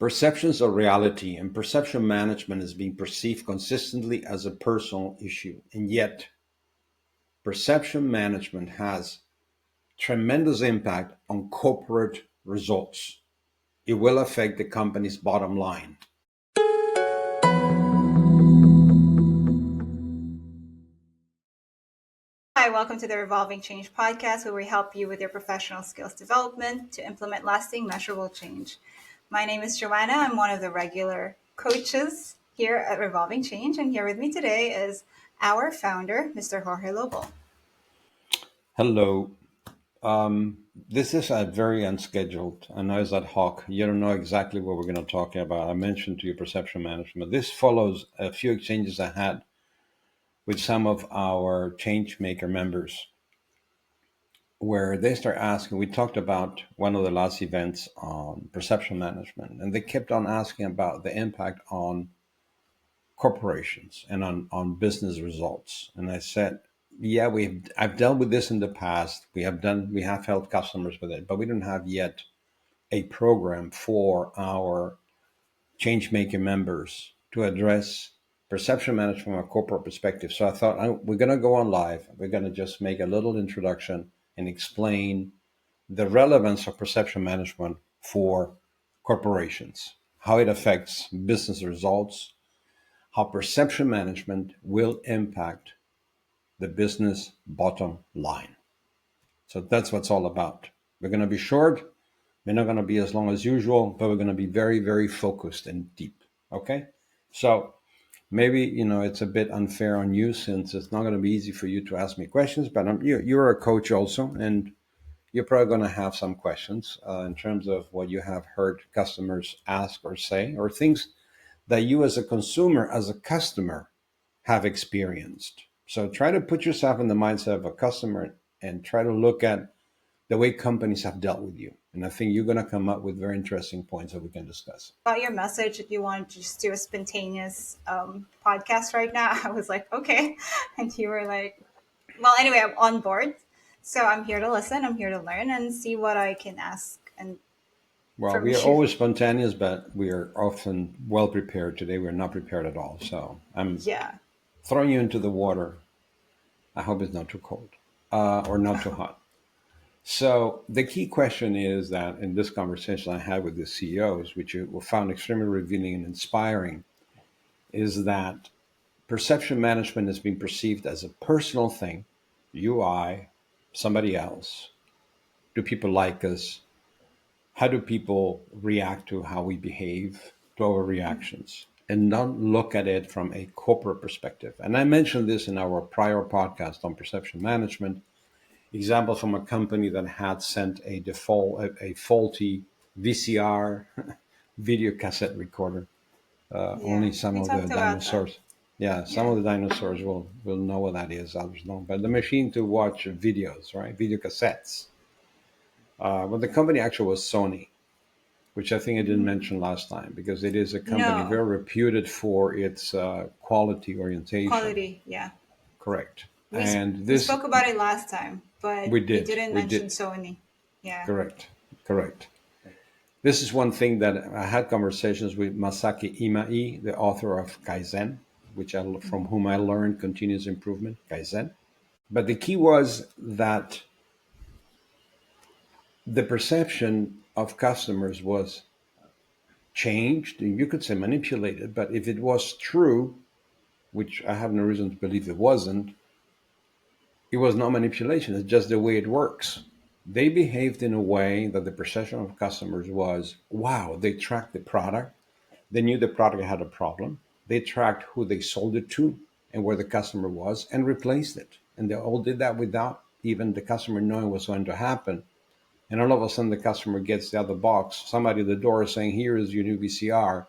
Perceptions are reality, and perception management is being perceived consistently as a personal issue. And yet, perception management has tremendous impact on corporate results. It will affect the company's bottom line. Hi, welcome to the Revolving Change podcast, where we help you with your professional skills development to implement lasting, measurable change. My name is Joanna. I'm one of the regular coaches here at Revolving Change, and here with me today is our founder, Mr. Jorge Lobo. Hello. This is a very unscheduled. I know it's ad hoc. You don't know exactly what we're going to talk about. I mentioned to you perception management. This follows a few exchanges I had with some of our change maker members, where they start asking. We talked about one of the last events on perception management, and they kept on asking about the impact on corporations and on business results. And I said, yeah, I've dealt with this in the past. We have helped customers with it, but we don't have yet a program for our change making members to address perception management from a corporate perspective. So I thought, we're going to go on live. We're going to just make a little introduction and explain the relevance of perception management for corporations, how it affects business results, how perception management will impact the business bottom line. So that's what it's all about. We're going to be short. We're not going to be as long as usual, but we're going to be very, very focused and deep. Okay? So maybe, it's a bit unfair on you, since it's not going to be easy for you to ask me questions, but you're a coach also, and you're probably going to have some questions in terms of what you have heard customers ask or say, or things that you as a consumer, as a customer, have experienced. So try to put yourself in the mindset of a customer and try to look at the way companies have dealt with you. And I think you're going to come up with very interesting points that we can discuss. About your message, if you want to just do a spontaneous podcast right now, I was like, okay. And you were like, well, anyway, I'm on board. So I'm here to listen. I'm here to learn and see what I can ask. And Well, we are always spontaneous, but we are often well prepared. Today, we're not prepared at all. So I'm throwing you into the water. I hope it's not too cold or not too hot. So the key question is that in this conversation I had with the CEOs, which you found extremely revealing and inspiring, is that perception management has been perceived as a personal thing. You, I, somebody else. Do people like us? How do people react to how we behave, to our reactions, and not look at it from a corporate perspective? And I mentioned this in our prior podcast on perception management. Example from a company that had sent a faulty VCR video cassette recorder. Only some of the dinosaurs. Some of the dinosaurs will know what that is. Others don't. But the machine to watch videos, right? Video cassettes. Well, the company actually was Sony, which I think I didn't mention last time, because it is a company very reputed for its quality orientation. Quality, yeah. Correct. We spoke about it last time, but we didn't mention Sony. Yeah. Correct. This is one thing that I had conversations with Masaki Imai, the author of Kaizen, from whom I learned continuous improvement, Kaizen. But the key was that the perception of customers was changed, and you could say manipulated, but if it was true, which I have no reason to believe it wasn't, it was not manipulation. It's just the way it works. They behaved in a way that the perception of customers was, wow, they tracked the product. They knew the product had a problem. They tracked who they sold it to and where the customer was and replaced it. And they all did that without even the customer knowing what's going to happen. And all of a sudden, the customer gets the other box, somebody at the door saying, here is your new VCR.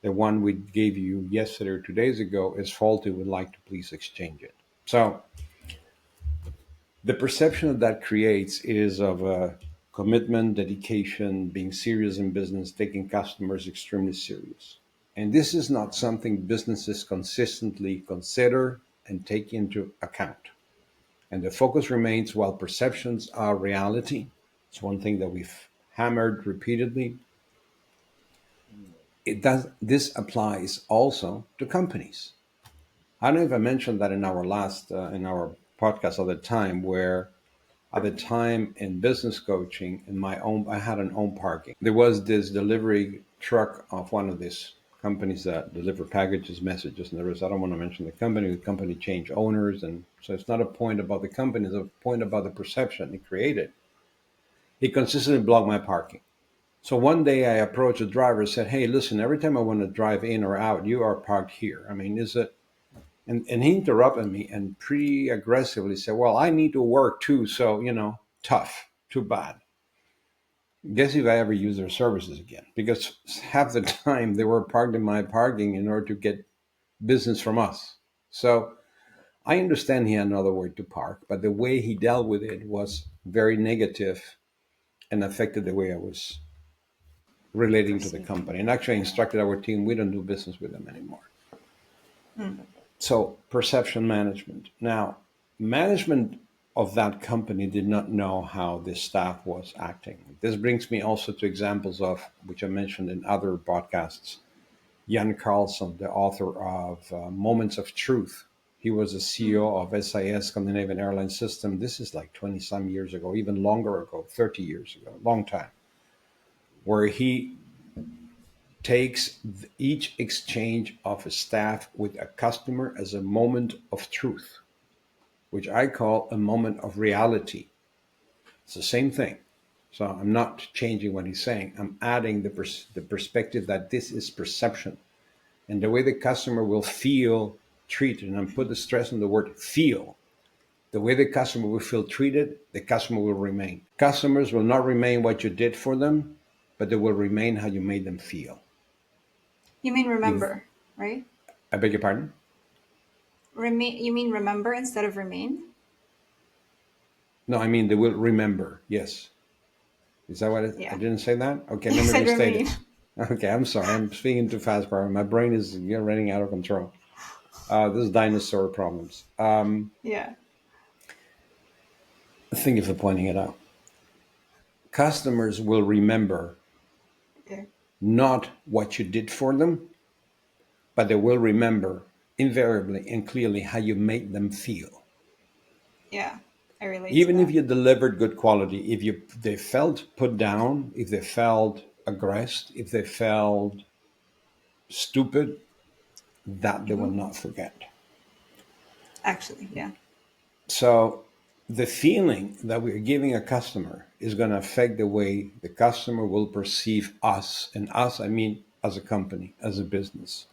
The one we gave you yesterday or 2 days ago is faulty. We'd like to please exchange it. So the perception that creates is of a commitment, dedication, being serious in business, taking customers extremely serious. And this is not something businesses consistently consider and take into account. And the focus remains, while perceptions are reality, it's one thing that we've hammered repeatedly. it does. This applies also to companies. I don't know if I mentioned that in our last in our podcast at the time, where at the time in business coaching, in my own, I had an own parking. There was this delivery truck of one of these companies that deliver packages, messages, and there was, I don't want to mention the company changed owners. And so it's not a point about the company, it's a point about the perception it created. He consistently blocked my parking. So one day I approached the driver and said, "Hey, listen, every time I want to drive in or out, you are parked here. I mean, is it?" And he interrupted me and pretty aggressively said, "Well, I need to work too, so, tough, too bad." Guess if I ever use their services again, because half the time they were parked in my parking in order to get business from us. So I understand he had another way to park, but the way he dealt with it was very negative and affected the way I was relating to the Perceiving. company. And actually Yeah. instructed our team, we don't do business with them anymore. Mm. So perception management. Now, management of that company did not know how the staff was acting. This brings me also to examples of, which I mentioned in other podcasts, Jan Carlson, the author of Moments of Truth. He was the Mm. CEO of SIS, Scandinavian Airline System. This is like 20 some years ago, even longer ago, 30 years ago, long time, where he takes each exchange of a staff with a customer as a moment of truth, which I call a moment of reality. It's the same thing. So I'm not changing what he's saying. I'm adding the perspective that this is perception and the way the customer will feel treated. And I'm put the stress on the word feel. The way the customer will feel treated, the customer will remain. Customers will not remain what you did for them, but they will remain how you made them feel. You mean If remember, right? I beg your pardon? Remain. You mean remember instead of remain? No, I mean they will remember. Yes. Is that what I Yeah. didn't say that? Okay, You let me said restate remain. it. Okay, I'm sorry. I'm speaking too fast, bro. My brain is running out of control. This is dinosaur problems. Yeah. Thank you for pointing it out. Customers will remember Okay. not what you did for them, but they will remember invariably and clearly how you made them feel. Yeah. I relate to Even if that. you delivered good quality, if they felt put down, if they felt aggressed, if they felt stupid, that they will Hmm. not forget. Actually, yeah. So the feeling that we're giving a customer is going to affect the way the customer will perceive us. And us, I mean, as a company, as a business.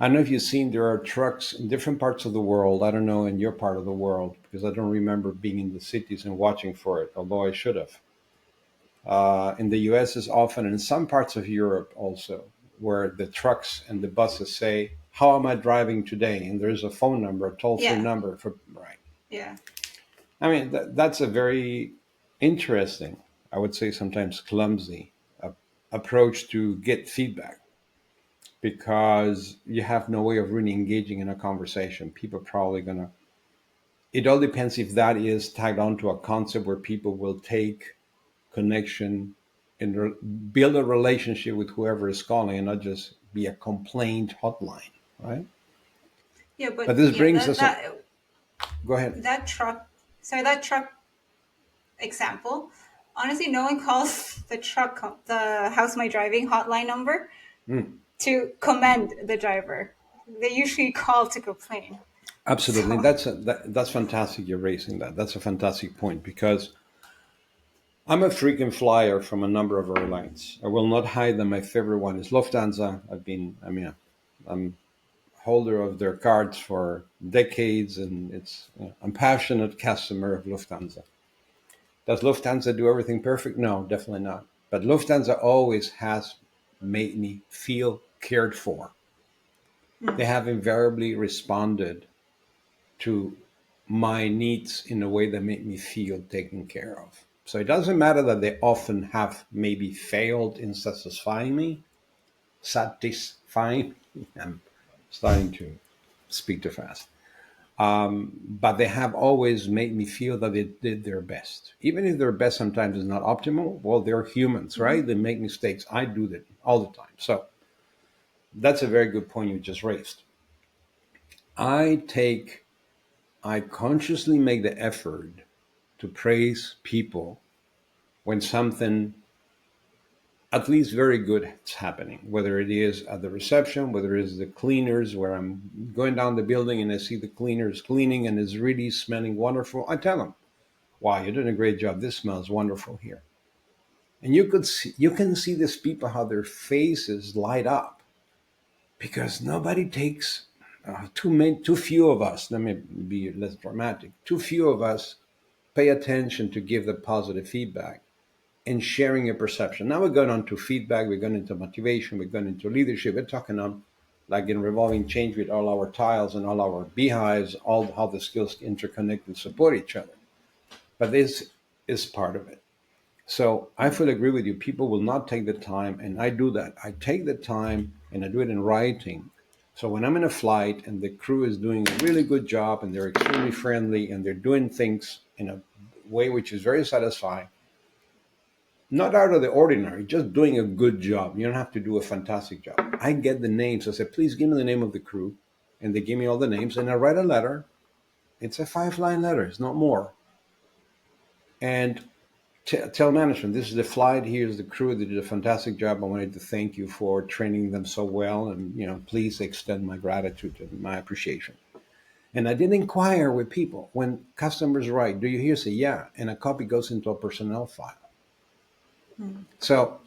I don't know if you've seen there are trucks in different parts of the world. I don't know in your part of the world because I don't remember being in the cities and watching for it, although I should have. In the US is often, and in some parts of Europe also, where the trucks and the buses say, "How am I driving today?" And there's a phone number, a toll free Yeah. number for, right. Yeah. I mean, that's a very interesting, I would say sometimes clumsy approach to get feedback because you have no way of really engaging in a conversation. People are probably going to, it all depends if that is tagged onto a concept where people will take connection and build a relationship with whoever is calling and not just be a complaint hotline, right? Yeah. But But this yeah, brings that us a, that go ahead. that truck. Sorry, that truck example. Honestly, no one calls the how's my driving hotline number Mm. to commend the driver. They usually call to complain. Absolutely. So That's fantastic. You're raising that. That's a fantastic point because I'm a frequent flyer from a number of airlines. I will not hide that my favorite one is Lufthansa. I'm holder of their cards for decades, and I'm passionate customer of Lufthansa. Does Lufthansa do everything perfect? No, definitely not. But Lufthansa always has made me feel cared for. They mm, have invariably responded to my needs in a way that made me feel taken care of. So it doesn't matter that they often have maybe failed in satisfying. I'm starting to speak too fast. But they have always made me feel that they did their best. Even if their best sometimes is not optimal, well, they're humans, mhm. right? They make mistakes. I do that all the time. So that's a very good point you just raised. I take, I consciously make the effort to praise people when something at least very good is happening, whether it is at the reception, whether it is the cleaners, where I'm going down the building and I see the cleaners cleaning and it's really smelling wonderful. I tell them, wow, you're doing a great job. This smells wonderful here. And you can see these people, how their faces light up, because nobody takes too few of us. Let me be less dramatic. Too few of us pay attention to give the positive feedback and sharing your perception. Now we're going on to feedback. We're going into motivation. We're going into leadership. We're talking on, like in Revolving Change, with all our tiles and all our beehives, all how the skills interconnect and support each other. But this is part of it. So I fully agree with you. People will not take the time, and I do that. I take the time and I do it in writing. So when I'm in a flight and the crew is doing a really good job and they're extremely friendly and they're doing things in a way which is very satisfying, not out of the ordinary, just doing a good job. You don't have to do a fantastic job. I get the names. I said, please give me the name of the crew. And they give me all the names. And I write a letter. It's a 5-line letter, it's not more. And tell management, this is the flight. Here's the crew. They did a fantastic job. I wanted to thank you for training them so well. And, please extend my gratitude and my appreciation. And I did inquire with people when customers write, do you hear? Say, yeah. And a copy goes into a personnel file. So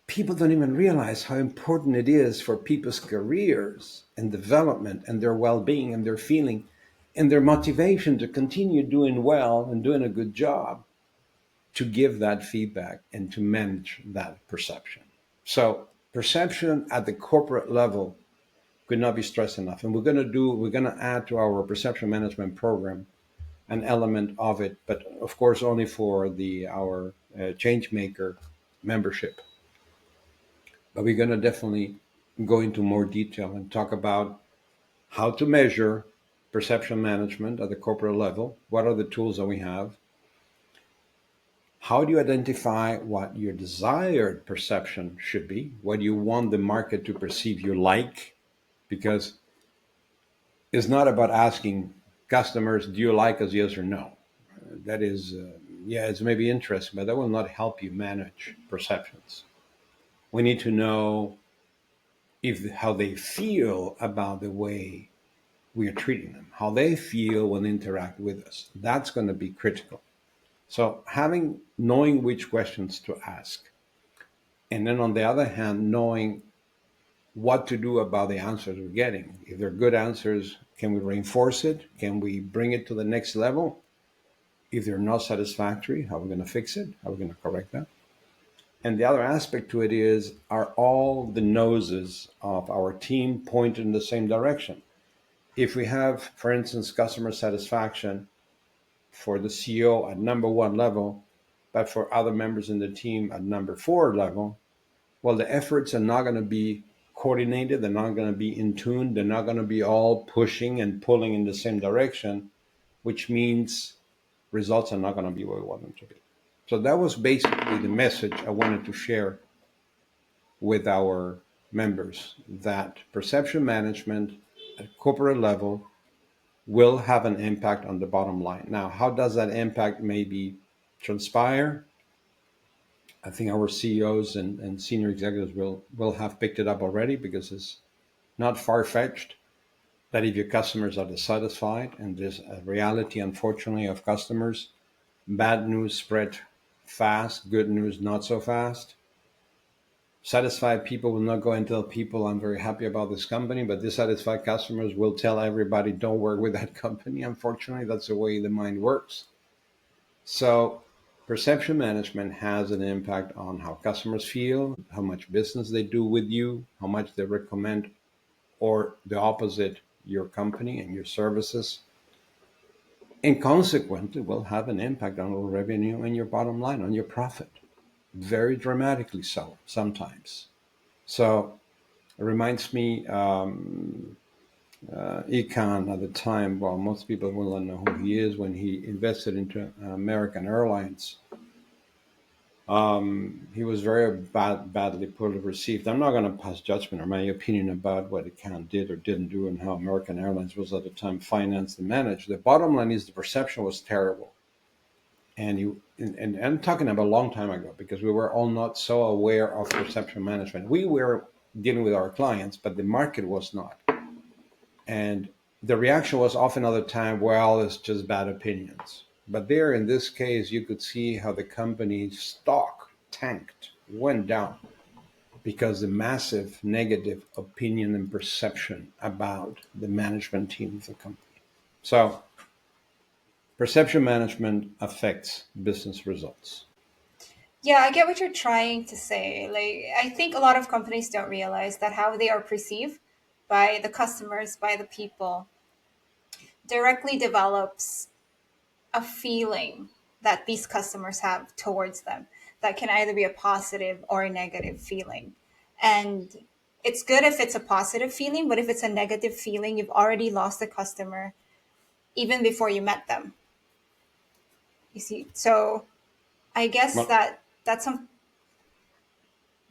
people don't even realize how important it is for people's careers and development and their well-being and their feeling and their motivation to continue doing well and doing a good job, to give that feedback and to manage that perception. So perception at the corporate level could not be stressed enough. And we're going to add to our perception management program an element of it, but of course only for our change maker membership. But we're going to definitely go into more detail and talk about how to measure perception management at the corporate level. What are the tools that we have? How do you identify what your desired perception should be? What do you want the market to perceive you like? Because it's not about asking customers, do you like us, yes or no? That is, yeah, it's maybe interesting, but that will not help you manage perceptions. We need to know if how they feel about the way we are treating them, how they feel when they interact with us. That's going to be critical. So knowing which questions to ask, and then on the other hand, knowing what to do about the answers we're getting. If they're good answers, can we reinforce it? Can we bring it to the next level? If they're not satisfactory, how are we going to fix it? How are we going to correct that? And the other aspect to it is, are all the noses of our team pointed in the same direction? If we have, for instance, customer satisfaction for the CEO at number 1 level, but for other members in the team at number 4 level, well, the efforts are not going to be coordinated. They're not going to be in tune. They're not going to be all pushing and pulling in the same direction, which means results are not going to be where we want them to be. So that was basically the message I wanted to share with our members, that perception management at corporate level will have an impact on the bottom line. Now, how does that impact maybe transpire? I think our CEOs and senior executives will have picked it up already, because it's not far-fetched that if your customers are dissatisfied, and there's a reality, unfortunately, of customers, bad news spread fast, good news not so fast. Satisfied people will not go and tell people, I'm very happy about this company, but dissatisfied customers will tell everybody, don't work with that company. Unfortunately, that's the way the mind works. So perception management has an impact on how customers feel, how much business they do with you, how much they recommend, or the opposite, your company and your services. And consequently, will have an impact on your revenue and your bottom line, on your profit. Very dramatically so, sometimes. So it reminds me, Econ at the time, well, most people will not know who he is, when he invested into American Airlines. He was very badly poorly received. I'm not going to pass judgment or my opinion about what it can did or didn't do and how American Airlines was at the time financed and managed. The bottom line is the perception was terrible. And I'm talking about a long time ago because we were all not so aware of perception management. We were dealing with our clients, but the market was not. And the reaction was often at the time, well, it's just bad opinions. But there, in this case, you could see how the company's stock tanked, went down because the massive negative opinion and perception about the management team of the company. So, perception management affects business results. Yeah, I get what you're trying to say. Like, I think a lot of companies don't realize that how they are perceived by the customers, by the people, directly develops a feeling that these customers have towards them that can either be a positive or a negative feeling. And it's good if it's a positive feeling, but if it's a negative feeling, you've already lost the customer even before you met them. You see? So I guess Well, that's some,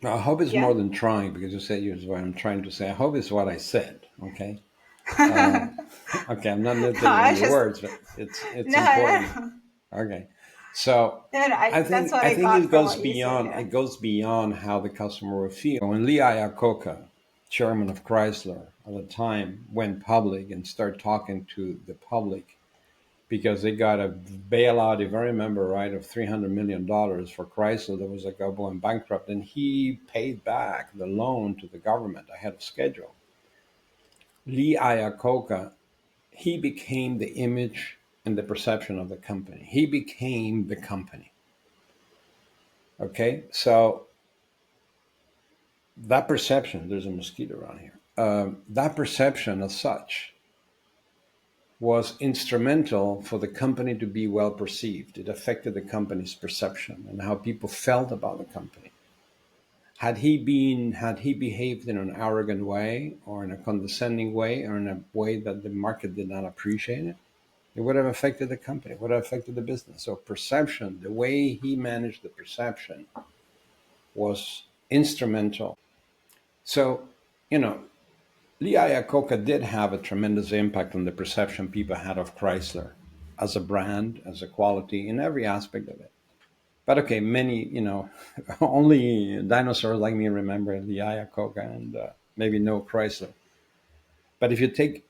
I hope it's yeah. more than trying because you said you what I'm trying to say. I hope it's what I said. Okay. Uh, okay, I'm not nitpicking on I your just, words, but it's no, important. no, Okay, so no, no, I that's think what I I think got it from goes what you said. beyond Yeah. how the customer will feel. When Lee Iacocca, chairman of Chrysler at the time, went public and started talking to the public because they got a bailout, if I remember right, of $300 million for Chrysler that was like going bankrupt, and he paid back the loan to the government ahead of schedule. Lee Iacocca, he became the image and the perception of the company. He became the company. Okay, so that perception, there's a mosquito around here. That perception as such was instrumental for the company to be well perceived. It affected the company's perception and how people felt about the company. Had he behaved in an arrogant way or in a condescending way or in a way that the market did not appreciate it, it would have affected the company, it would have affected the business. So perception, the way he managed the perception was instrumental. So, you know, Lee Iacocca did have a tremendous impact on the perception people had of Chrysler as a brand, as a quality, in every aspect of it. But okay, many, only dinosaurs like me remember Lee Iacocca and maybe no Chrysler. But if you take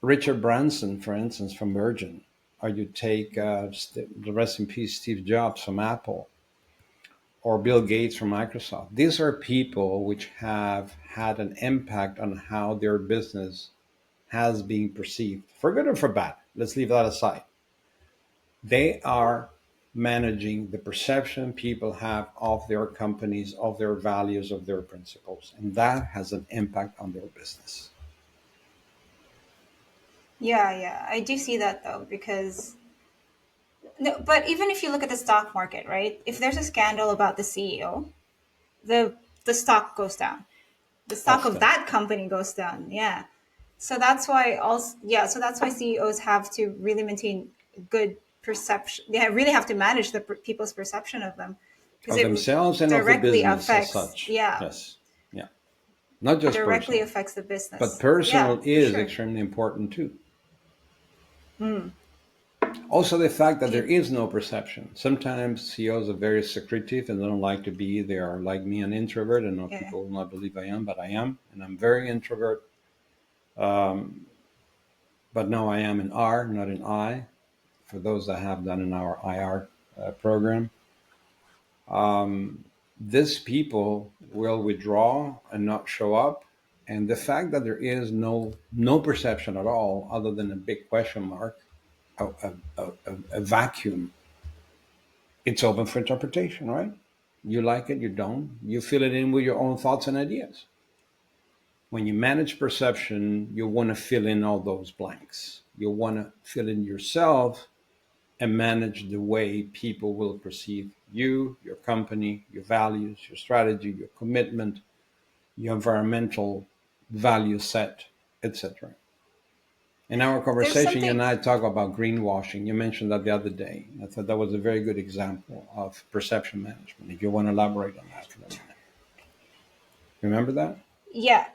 Richard Branson, for instance, from Virgin, or you take the rest in peace Steve Jobs from Apple, or Bill Gates from Microsoft. These are people which have had an impact on how their business has been perceived, for good or for bad. Let's leave that aside. They are managing the perception people have of their companies, of their values, of their principles, and that has an impact on their business. Yeah, yeah. I do see that though, because no, but even if you look at the stock market, right? If there's a scandal about the CEO, the stock goes down. The stock of Often, that company goes down. Yeah. So that's why also yeah, so that's why CEOs have to really maintain good perception. They really have to manage the people's perception of them because of it themselves and of the directly business as affects, such. yeah, Yes, yeah, not just directly personal. affects the But business. Yeah, personal for is sure. extremely important too. Also, the fact that there Okay. is no perception. Sometimes CEOs are very secretive and they don't like to be. They are like me, an introvert. I know Yeah. people will not believe I am, but I am, and I'm very introvert. Um, but no, I am in R, not in I. For those that have done in our IR program, these people will withdraw and not show up. And the fact that there is no perception at all, other than a big question mark, a vacuum, it's open for interpretation, right? You like it, you don't. You fill it in with your own thoughts and ideas. When you manage perception, you want to fill in all those blanks. You want to fill in yourself and manage the way people will perceive you, your company, your values, your strategy, your commitment, your environmental value set, etc. In our There's conversation, you something, and I talk about greenwashing. You mentioned that the other day. I thought that was a very good example of perception management. If you want to elaborate on that for a minute, remember that? yeah.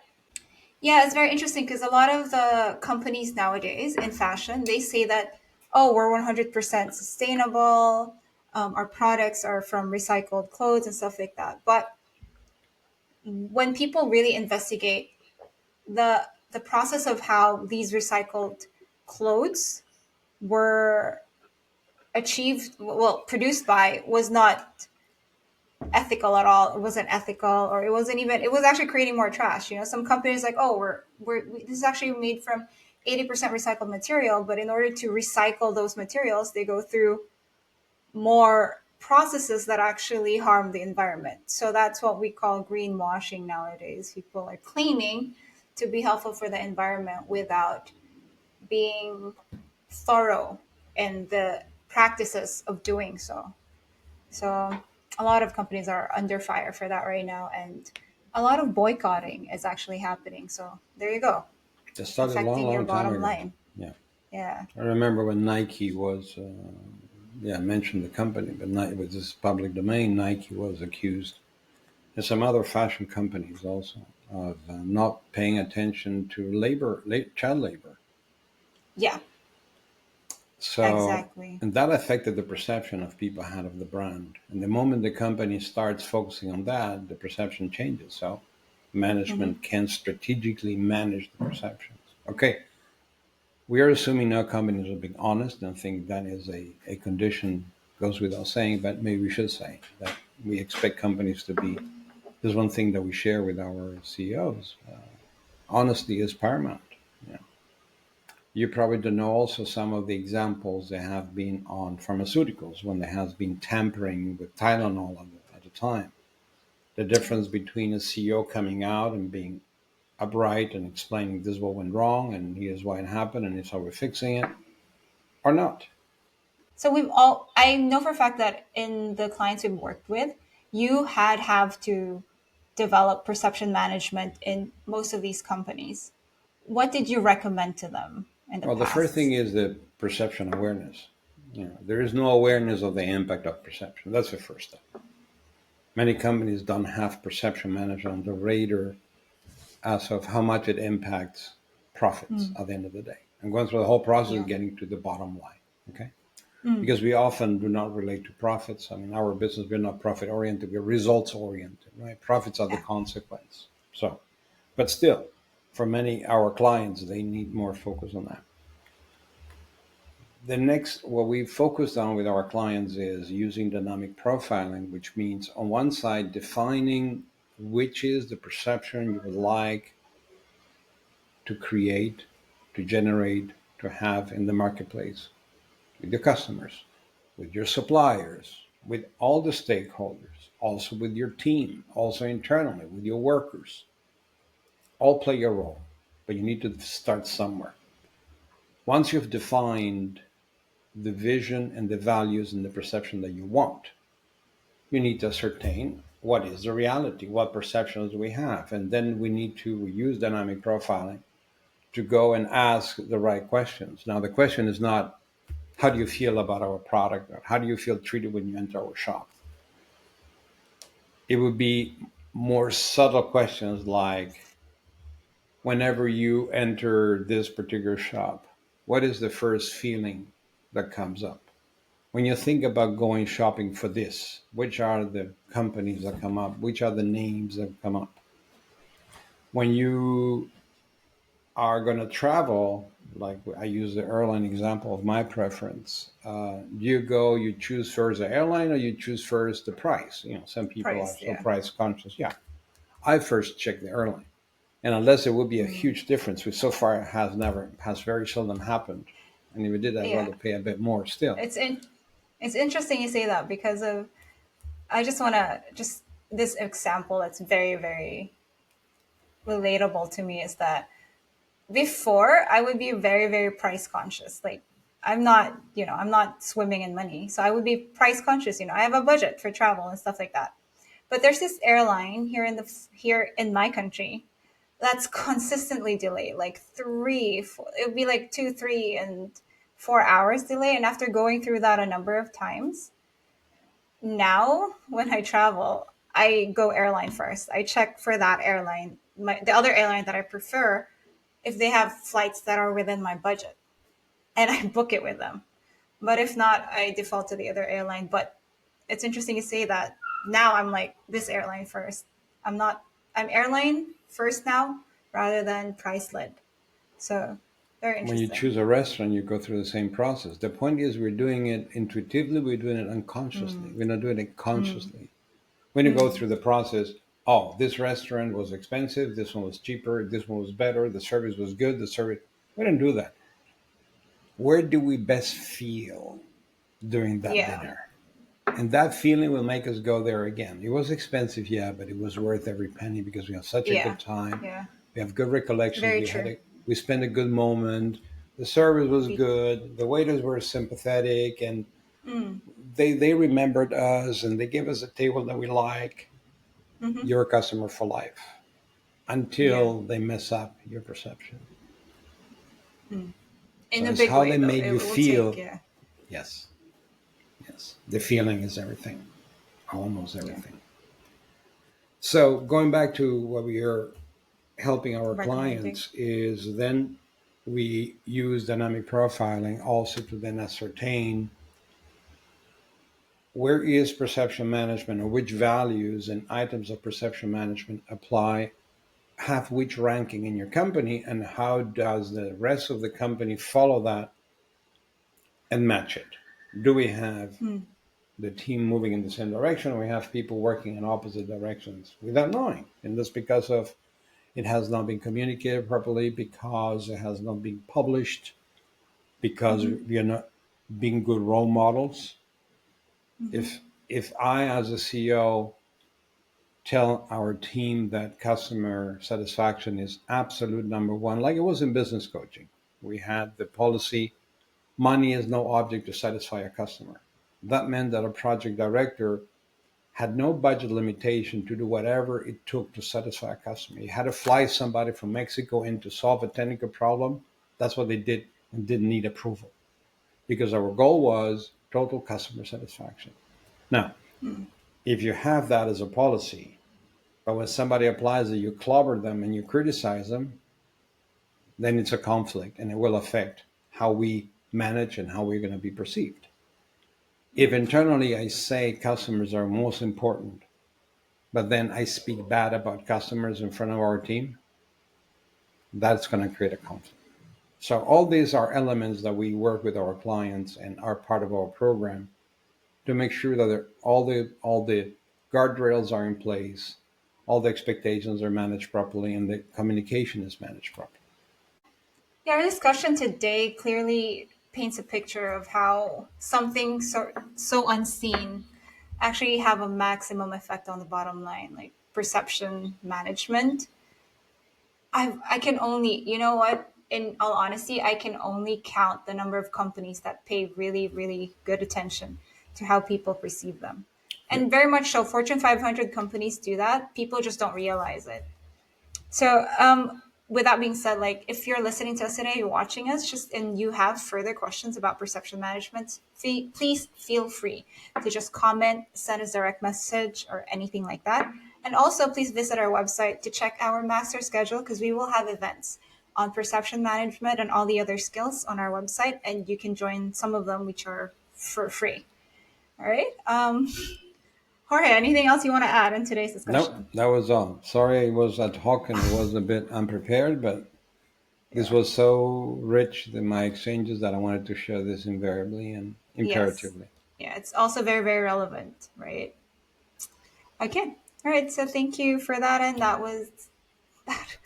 Yeah, it's very interesting because a lot of the companies nowadays in fashion, they say that, oh, we're 100% sustainable. Our products are from recycled clothes and stuff like that. But when people really investigate the process of how these recycled clothes were achieved, well, produced by, was not ethical at all. It wasn't ethical, or it wasn't even. It was actually creating more trash. You know, some companies like, oh, this is actually made from 80% recycled material, but in order to recycle those materials, they go through more processes that actually harm the environment. So that's what we call greenwashing nowadays. People are claiming to be helpful for the environment without being thorough in the practices of doing so. So a lot of companies are under fire for that right now, and a lot of boycotting is actually happening. So there you go, It started a long, affecting your long time bottom ago. line. Yeah. Yeah. I remember when Nike was, yeah, I mentioned the company, but it was this public domain. Nike was accused, and some other fashion companies also, of not paying attention to child labor. Yeah, So, exactly. and that affected the perception of people had of the brand. And the moment the company starts focusing on that, the perception changes. So, Hmm. management can strategically manage the perceptions. Okay, we are assuming no companies are being honest, and I think that is a condition, goes without saying, but maybe we should say that we expect companies to be. There's one thing that we share with our CEOs: honesty is paramount. Yeah. You probably don't know also some of the examples there have been on pharmaceuticals when there has been tampering with Tylenol at the time. The difference between a CEO coming out and being upright and explaining this is what went wrong and here's why it happened and here's how we're fixing it, or not. So we've all, I know for a fact that in the clients we've worked with, you had have to develop perception management in most of these companies. What did you recommend to them in the Well, the first thing past? is the perception awareness. There is no awareness of the impact of perception. That's the first step. Many companies don't have perception management on the radar as of how much it impacts profits Mm, at the end of the day. And going through the whole process of yeah. getting to the bottom line. Okay. Mm, Because we often do not relate to profits. I mean, our business, we're not profit oriented, we're results oriented, right? Profits are the yeah. consequence. So, but still, for many our clients, they need more focus on that. The next, what we focused on with our clients is using dynamic profiling, which means on one side, defining which is the perception you would like to create, to generate, to have in the marketplace with your customers, with your suppliers, with all the stakeholders, also with your team, also internally with your workers. All play a role, but you need to start somewhere. Once you've defined the vision and the values and the perception that you want, you need to ascertain what is the reality, what perceptions do we have, and then we need to use dynamic profiling to go and ask the right questions. Now, the question is not how do you feel about our product or how do you feel treated when you enter our shop. It would be more subtle questions like whenever you enter this particular shop, what is the first feeling that comes up? When you think about going shopping for this, which are the companies that come up? Which are the names that come up? When you are going to travel, like I use the airline example of my preference, you choose first the airline or you choose first the price? Some people are Price, so yeah. price conscious. Yeah, I first check the airline. And unless there would be a Mm, huge difference, which so far has very seldom happened. And if it did, I'd yeah. rather pay a bit more still. It's in, it's interesting you say that because of, I just want to just, this example that's very, very relatable to me is that before I would be very, very price conscious. Like I'm not, I'm not swimming in money. So I would be price conscious. I have a budget for travel and stuff like that. But there's this airline here in my country that's consistently delayed, like three, four, it would be like 2, 3, and 4 hours delay. And after going through that a number of times, now when I travel, I go airline first. I check for that airline, the other airline that I prefer, if they have flights that are within my budget, and I book it with them. But if not, I default to the other airline. But it's interesting to say that now I'm like this airline first. I'm not. I'm airline first now rather than price led. So very When you interesting. choose a restaurant, you go through the same process. The point is, we're doing it intuitively, we're doing it unconsciously, Mm, we're not doing it mm, consciously. When you go mm, through the process, oh, this restaurant was expensive, this one was cheaper, this one was better, the service was good, the service. We don't do that. Where do we best feel during that yeah. dinner? And that feeling will make us go there again. It was expensive, yeah, but it was worth every penny because we had such a Yeah. good time. Yeah. We have good recollections. Very true. We spent a good moment. The service was Be- good. The waiters were sympathetic, and Mm, they remembered us and they gave us a table that we like. hmm. You're a customer for life Yeah. until they mess up your perception. Mm. So In a it's big how way, they though. made It you will take, feel. yeah. Yes, yes. The feeling is everything, almost Yeah. everything. So going back to what we are helping our Recommending. clients is then we use dynamic profiling also to then ascertain where is perception management or which values and items of perception management apply, have which ranking in your company, and how does the rest of the company follow that and match it. Do we have Mm, the team moving in the same direction, or we have people working in opposite directions without knowing? And that's because of it has not been communicated properly, because it has not been published, because hmm. we are not being good role models. Hmm. If I, as a CEO, tell our team that customer satisfaction is absolute number one, like it was in business coaching, we had the policy: money is no object to satisfy a customer. That meant that a project director had no budget limitation to do whatever it took to satisfy a customer. You had to fly somebody from Mexico in to solve a technical problem. That's what they did, and didn't need approval, because our goal was total customer satisfaction. Now, Mm. if you have that as a policy, but when somebody applies it, you clobber them and you criticize them, then it's a conflict and it will affect how we manage and how we're going to be perceived. If internally I say customers are most important, but then I speak bad about customers in front of our team, that's going to create a conflict. So all these are elements that we work with our clients and are part of our program to make sure that all the guardrails are in place, all the expectations are managed properly, and the communication is managed properly. Yeah, our discussion today clearly paints a picture of how something so unseen actually have a maximum effect on the bottom line, like perception management. I can only, you know what? In all honesty, I can only count the number of companies that pay really, really good attention to how people perceive them. Yep. And very much so, Fortune 500 companies do that. People just don't realize it. So, with that being said, like if you're listening to us today, you're watching us, just and you have further questions about perception management, please feel free to just comment, send us direct message, or anything like that. And also, please visit our website to check our master schedule because we will have events on perception management and all the other skills on our website, and you can join some of them, which are for free. All right. Jorge, anything else you want to add in today's Nope, discussion? that was all. Sorry, it was ad hoc and it was a bit unprepared, but this Yeah. was so rich in my exchanges that I wanted to share this invariably and Yes. imperatively. Yeah, it's also very, very relevant, right? Okay. All right. So thank you for that. And that was that.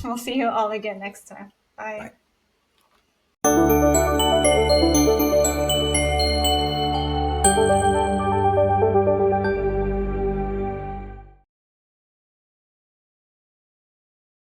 We'll see you all again next time. Bye. Bye.